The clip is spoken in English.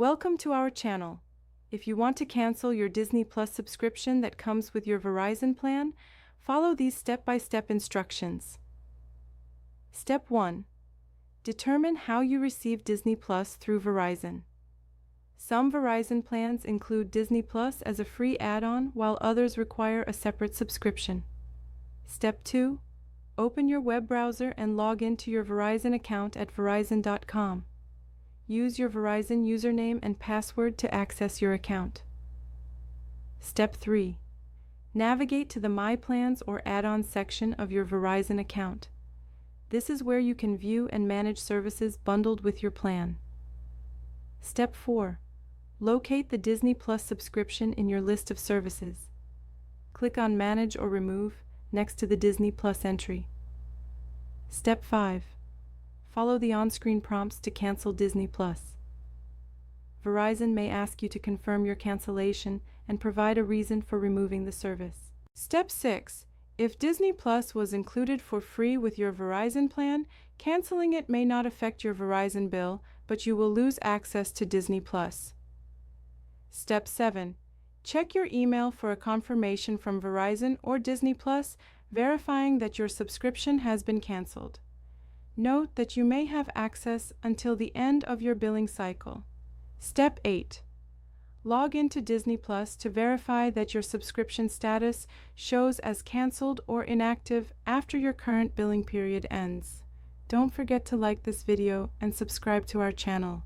Welcome to our channel. If you want to cancel your Disney Plus subscription that comes with your Verizon plan, follow these step-by-step instructions. Step 1. Determine how you receive Disney Plus through Verizon. Some Verizon plans include Disney Plus as a free add-on, while others require a separate subscription. Step 2. Open your web browser and log into your Verizon account at verizon.com. Use your Verizon username and password to access your account. Step 3. Navigate to the My Plans or Add-ons section of your Verizon account. This is where you can view and manage services bundled with your plan. Step 4. Locate the Disney Plus subscription in your list of services. Click on Manage or Remove next to the Disney Plus entry. Step 5. Follow the on-screen prompts to cancel Disney Plus. Verizon may ask you to confirm your cancellation and provide a reason for removing the service. Step 6. If Disney Plus was included for free with your Verizon plan, canceling it may not affect your Verizon bill, but you will lose access to Disney Plus. Step 7. Check your email for a confirmation from Verizon or Disney Plus, verifying that your subscription has been canceled. Note that you may have access until the end of your billing cycle. Step 8. Log into Disney Plus to verify that your subscription status shows as canceled or inactive after your current billing period ends. Don't forget to like this video and subscribe to our channel.